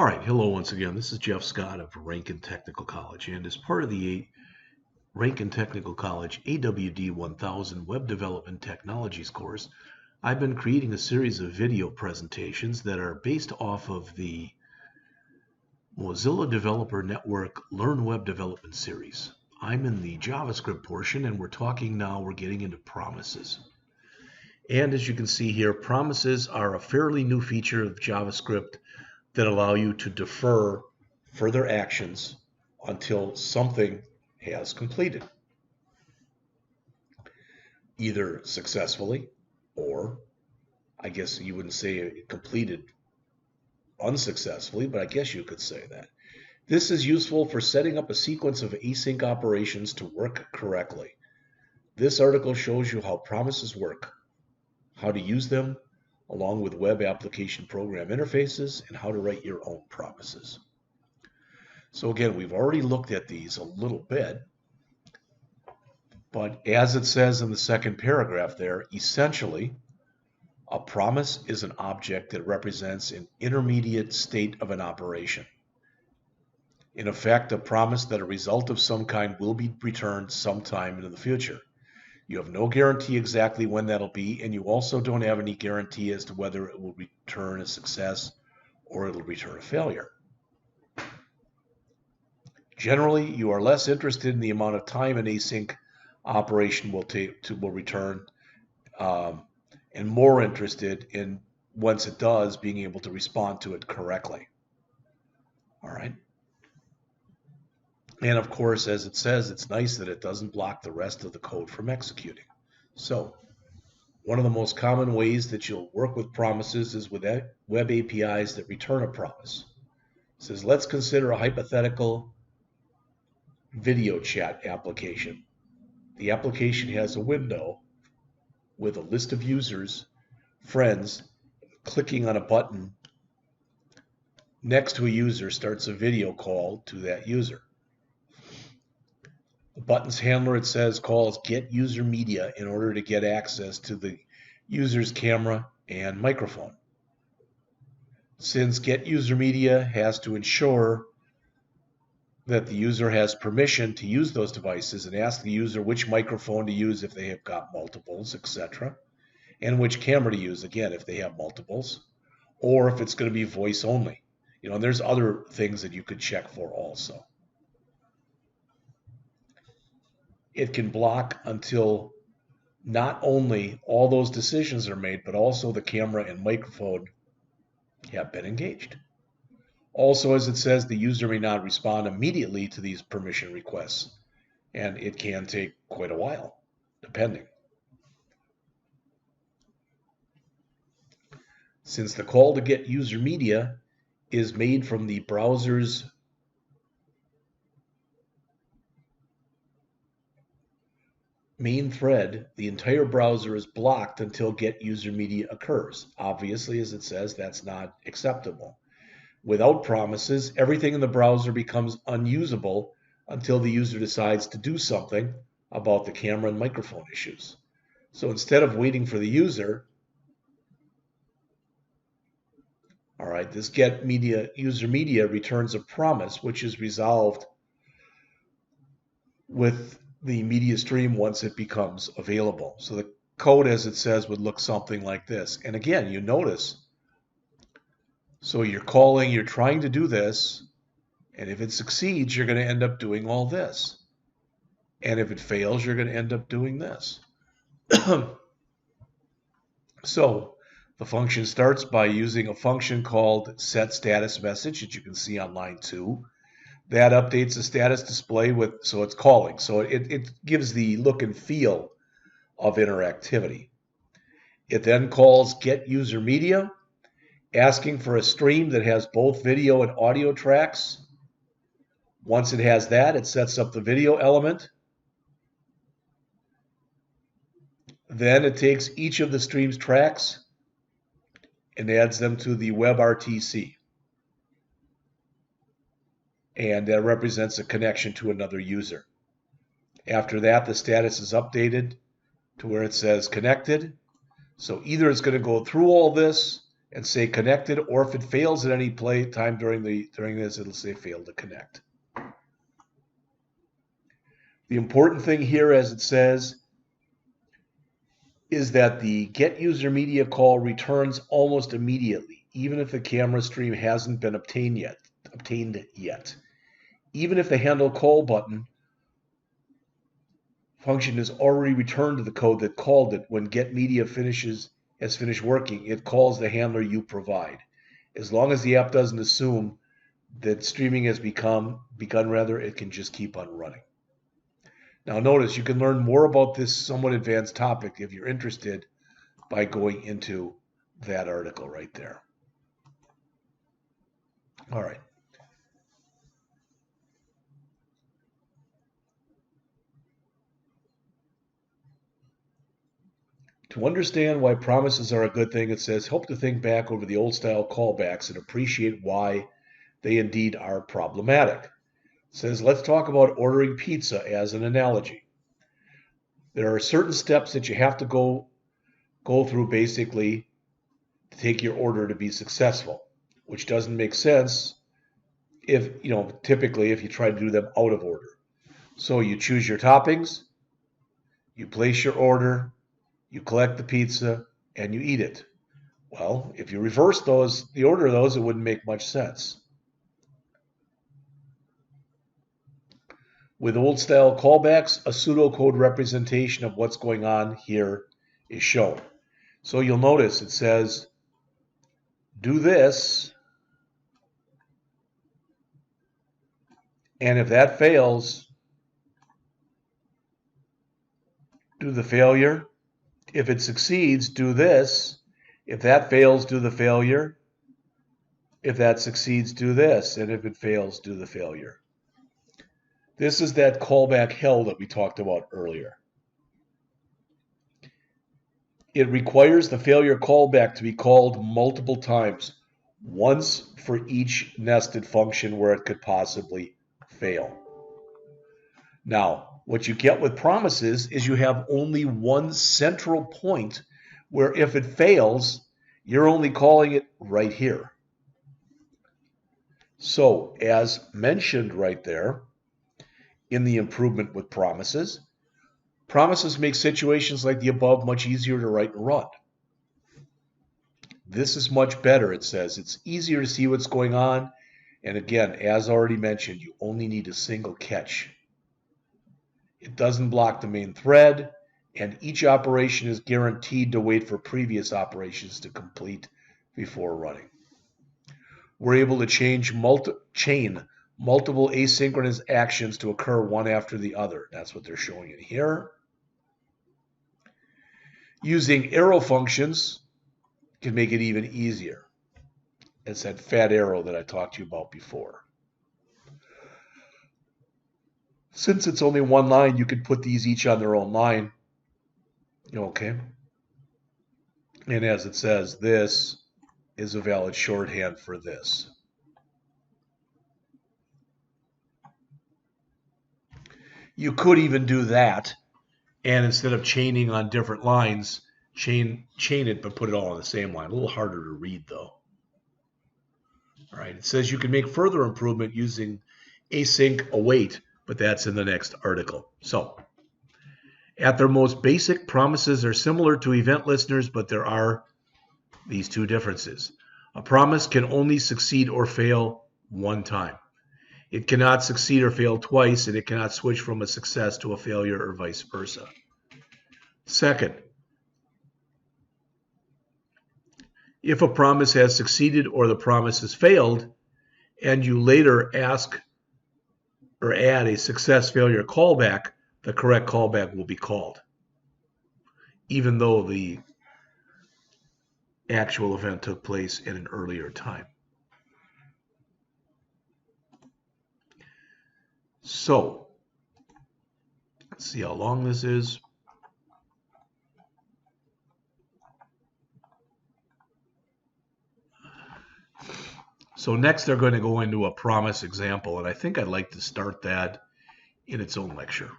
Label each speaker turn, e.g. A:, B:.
A: All right, hello once again. This is Jeff Scott of Rankin Technical College, and as part of the Rankin Technical College AWD 1000 Web Development Technologies course, I've been creating a series of video presentations that are based off of the Mozilla Developer Network Learn Web Development series. I'm in the JavaScript portion, and we're getting into promises. And as you can see here, promises are a fairly new feature of JavaScript that allow you to defer further actions until something has completed, either successfully or, I guess you wouldn't say it completed unsuccessfully, but I guess you could say that. This is useful for setting up a sequence of async operations to work correctly. This article shows you how promises work, how to use them, along with web application program interfaces, and how to write your own promises. So again, we've already looked at these a little bit, but as it says in the second paragraph there, essentially, a promise is an object that represents an intermediate state of an operation. In effect, a promise that a result of some kind will be returned sometime in the future. You have no guarantee exactly when that'll be, and you also don't have any guarantee as to whether it will return a success or it'll return a failure. Generally, you are less interested in the amount of time an async operation will return, and more interested in, once it does, being able to respond to it correctly. All right. And of course, as it says, it's nice that it doesn't block the rest of the code from executing. So one of the most common ways that you'll work with promises is with web APIs that return a promise. It says, let's consider a hypothetical video chat application. The application has a window with a list of users, friends. Clicking on a button next to a user starts a video call to that user. The button's handler, it says, calls get user media in order to get access to the user's camera and microphone. Since get user media has to ensure that the user has permission to use those devices and ask the user which microphone to use if they have got multiples, etc., and which camera to use, again, if they have multiples, or if it's going to be voice only. And there's other things that you could check for also. It can block until not only all those decisions are made, but also the camera and microphone have been engaged. Also, as it says, the user may not respond immediately to these permission requests, and it can take quite a while, depending. Since the call to get user media is made from the browser's main thread, the entire browser is blocked until get user media occurs. Obviously, as it says, that's not acceptable. Without promises, everything in the browser becomes unusable until the user decides to do something about the camera and microphone issues. So instead of waiting for the user, all right, this get media user media returns a promise which is resolved with the media stream once it becomes available. So the code, as it says, would look something like this. And again, you notice, so you're trying to do this, and if it succeeds, you're going to end up doing all this. And if it fails, you're going to end up doing this. So the function starts by using a function called setStatusMessage that you can see on line 2. That updates the status display so it's calling. So it gives the look and feel of interactivity. It then calls get user media, asking for a stream that has both video and audio tracks. Once it has that, it sets up the video element. Then it takes each of the stream's tracks and adds them to the WebRTC. And that represents a connection to another user. After that, the status is updated to where it says connected. So either it's going to go through all this and say connected, or if it fails at any play time during this, it'll say failed to connect. The important thing here, as it says, is that the get user media call returns almost immediately, even if the camera stream hasn't been obtained yet. Even if the handle call button function is already returned to the code that called it, when get media has finished working, it calls the handler you provide. As long as the app doesn't assume that streaming has begun, it can just keep on running. Now notice, you can learn more about this somewhat advanced topic if you're interested by going into that article right there. All right. To understand why promises are a good thing, it says, help to think back over the old-style callbacks and appreciate why they indeed are problematic. It says, let's talk about ordering pizza as an analogy. There are certain steps that you have to go through basically to take your order to be successful, which doesn't make sense if, typically if you try to do them out of order. So you choose your toppings, you place your order, you collect the pizza, and you eat it. Well, if you reverse the order of those, it wouldn't make much sense. With old-style callbacks, a pseudocode representation of what's going on here is shown. So you'll notice it says, do this, and if that fails, do the failure. If it succeeds, do this. If that fails, do the failure. If that succeeds, do this. And if it fails, do the failure. This is that callback hell that we talked about earlier. It requires the failure callback to be called multiple times, once for each nested function where it could possibly fail. Now, what you get with promises is you have only one central point where if it fails, you're only calling it right here. So, as mentioned right there in the improvement with promises, promises make situations like the above much easier to write and run. This is much better, it says. It's easier to see what's going on. And again, as already mentioned, you only need a single catch. It doesn't block the main thread, and each operation is guaranteed to wait for previous operations to complete before running. We're able to chain multiple asynchronous actions to occur one after the other. That's what they're showing in here. Using arrow functions can make it even easier. It's that fat arrow that I talked to you about before. Since it's only one line, you could put these each on their own line. Okay. And as it says, this is a valid shorthand for this. You could even do that, and instead of chaining on different lines, chain it but put it all on the same line. A little harder to read though. All right, it says you can make further improvement using async await, but that's in the next article. So, at their most basic, promises are similar to event listeners, but there are these two differences. A promise can only succeed or fail one time. It cannot succeed or fail twice, and it cannot switch from a success to a failure or vice versa. Second, if a promise has succeeded or the promise has failed, and you later ask or add a success failure callback, the correct callback will be called, even though the actual event took place at an earlier time. So, let's see how long this is. So next they're going to go into a promise example, and I think I'd like to start that in its own lecture.